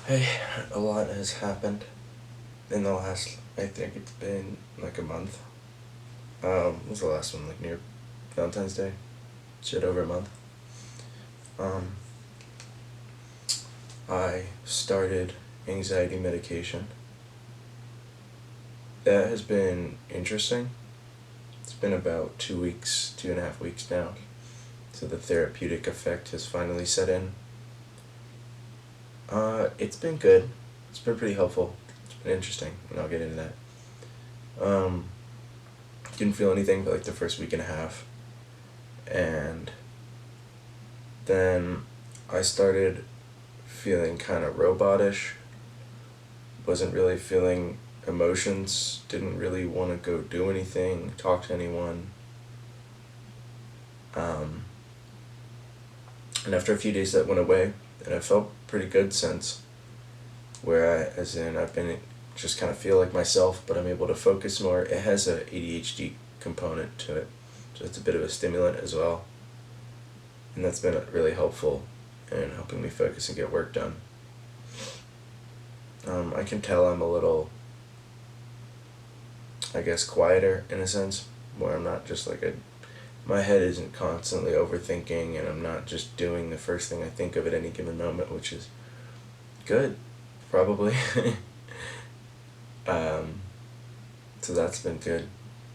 Hey, a lot has happened in the last, I think it's been like a month. What was the last one? Like near Valentine's Day? Shit, over a month. Um, I started anxiety medication. That has been interesting. It's been about 2 weeks, 2.5 weeks now. So the therapeutic effect has finally set in. It's been good. It's been pretty helpful. It's been interesting, and I'll get into that. Um, didn't feel anything for like the first week and a half. And then I started feeling kind of robotish. Wasn't really feeling emotions. Didn't really want to go do anything, talk to anyone. Um, and after a few days that went away, and I felt pretty good since. As in, I've been just kind of feel like myself, but I'm able to focus more. It has a ADHD component to it, so it's a bit of a stimulant as well. And that's been really helpful in helping me focus and get work done. I can tell I'm a little, I guess, quieter in a sense, where I'm not just like my head isn't constantly overthinking, and I'm not just doing the first thing I think of at any given moment, which is good, probably. um, so that's been good.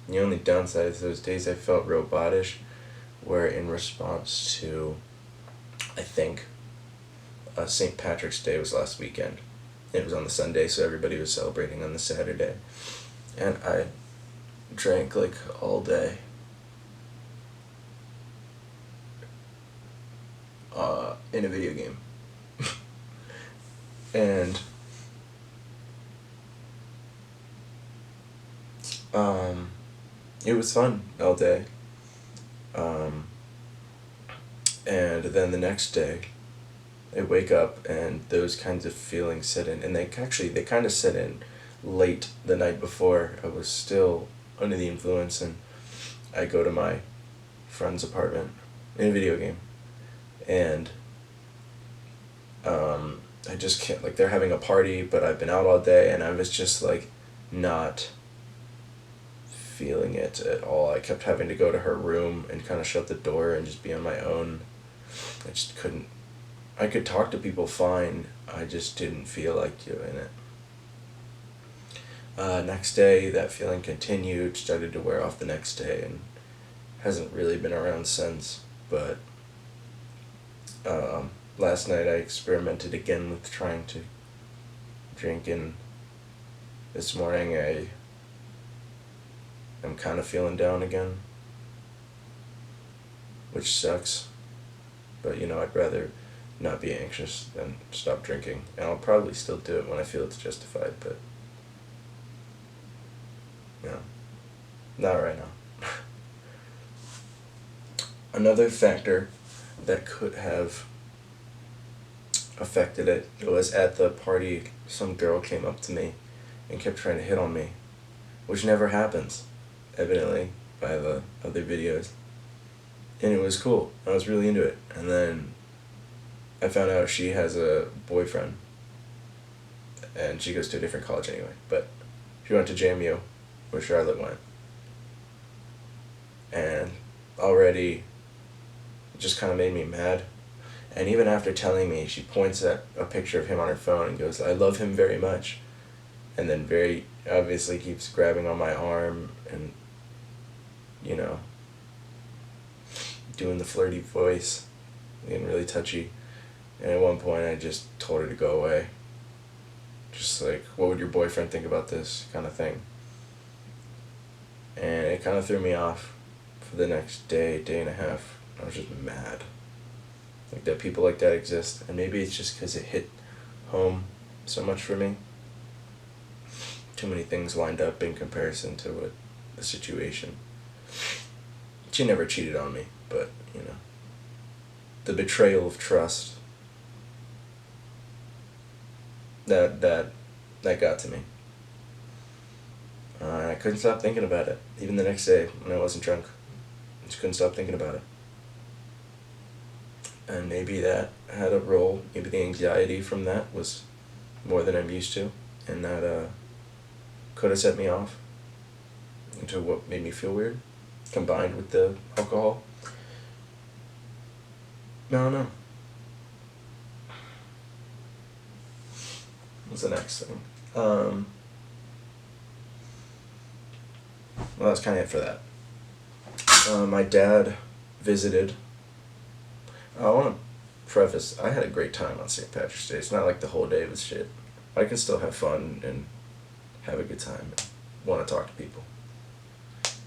The only downside is those days I felt robotish were in response to, I think, St. Patrick's Day was last weekend. It was on the Sunday, so everybody was celebrating on the Saturday. And I drank like all day. In a video game. And it was fun all day. And then the next day, I wake up and those kinds of feelings set in, and they kind of set in late the night before. I was still under the influence, and I go to my friend's apartment in a video game, and I just can't, like, they're having a party, but I've been out all day, and I was just like not feeling it at all. I kept having to go to her room and kind of shut the door and just be on my own. I just couldn't. I could talk to people fine. I just didn't feel like doing it. Next day, that feeling continued, started to wear off the next day, and hasn't really been around since. But last night I experimented again with trying to drink, and this morning I'm kind of feeling down again, which sucks. But I'd rather not be anxious than stop drinking, and I'll probably still do it when I feel it's justified, but not right now. Another factor that could have affected it was at the party, some girl came up to me and kept trying to hit on me, which never happens, evidently, by the other videos. And it was cool. I was really into it. And then I found out she has a boyfriend, and she goes to a different college anyway, but she went to JMU, where Charlotte went. And already it just kind of made me mad. And even after telling me, she points at a picture of him on her phone and goes, "I love him very much." And then very obviously keeps grabbing on my arm and, doing the flirty voice, getting really touchy. And at one point I just told her to go away. Just like, what would your boyfriend think about this kind of thing? And it kind of threw me off for the next day and a half. I was just mad. Like, that people like that exist. And maybe it's just because it hit home so much for me. Too many things lined up in comparison to what the situation. She never cheated on me, but, the betrayal of trust, that got to me. I couldn't stop thinking about it, even the next day when I wasn't drunk. I just couldn't stop thinking about it. And maybe that had a role. Maybe the anxiety from that was more than I'm used to, and that could have set me off into what made me feel weird, combined with the alcohol. No, no. What's the next thing? Well, that's kind of it for that. My dad visited. I want to preface, I had a great time on St. Patrick's Day. It's not like the whole day was shit. I can still have fun and have a good time and want to talk to people.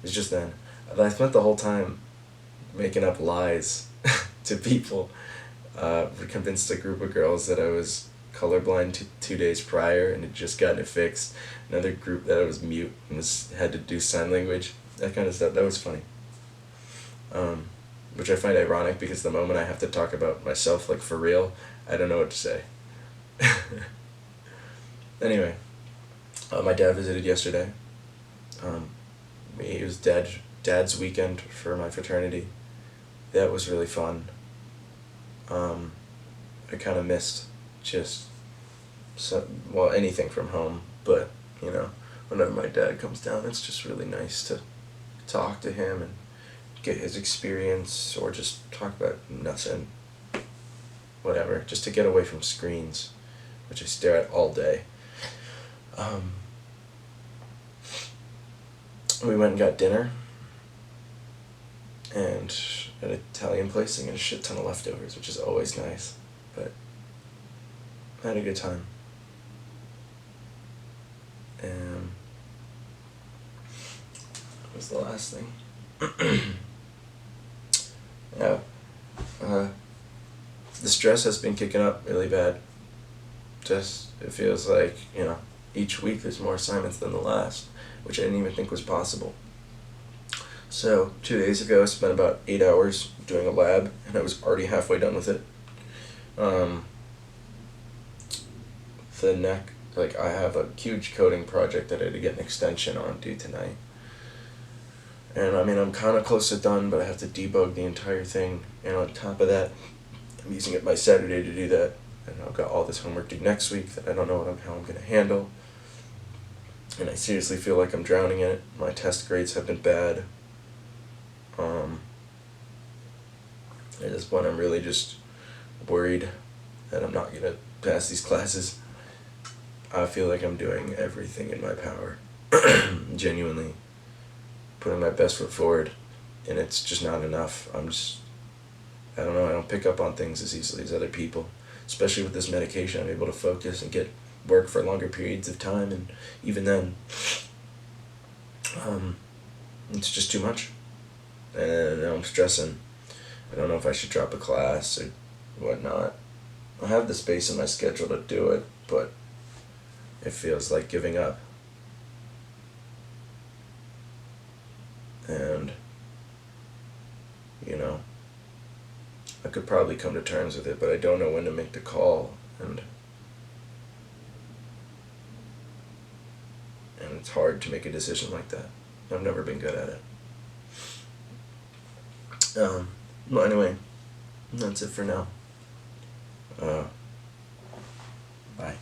It's just then, I spent the whole time making up lies to people. We convinced a group of girls that I was colorblind 2 days prior and had just gotten it fixed. Another group that I was mute and had to do sign language. That kind of stuff. That was funny. Which I find ironic because the moment I have to talk about myself, like for real, I don't know what to say. Anyway, my dad visited yesterday. It was dad's weekend for my fraternity. That was really fun. I kind of missed just anything from home, but whenever my dad comes down, it's just really nice to talk to him and get his experience, or just talk about nothing, whatever, just to get away from screens, which I stare at all day. We went and got dinner, and at an Italian place, and a shit ton of leftovers, which is always nice, but I had a good time. And what was the last thing? Yeah. The stress has been kicking up really bad. Just, it feels like, each week there's more assignments than the last, which I didn't even think was possible. So, 2 days ago I spent about 8 hours doing a lab, and I was already halfway done with it. I have a huge coding project that I had to get an extension on due tonight. And I'm kind of close to done, but I have to debug the entire thing. And on top of that, I'm using it by Saturday to do that. And I've got all this homework due next week that I don't know how I'm going to handle. And I seriously feel like I'm drowning in it. My test grades have been bad. At this point, I'm really just worried that I'm not going to pass these classes. I feel like I'm doing everything in my power. Genuinely. Putting my best foot forward, and it's just not enough. I don't know, I don't pick up on things as easily as other people. Especially with this medication, I'm able to focus and get work for longer periods of time, and even then, it's just too much. And I'm stressing. I don't know if I should drop a class or whatnot. I have the space in my schedule to do it, but it feels like giving up. And, I could probably come to terms with it, but I don't know when to make the call, and it's hard to make a decision like that. I've never been good at it. Well, anyway, that's it for now. Bye.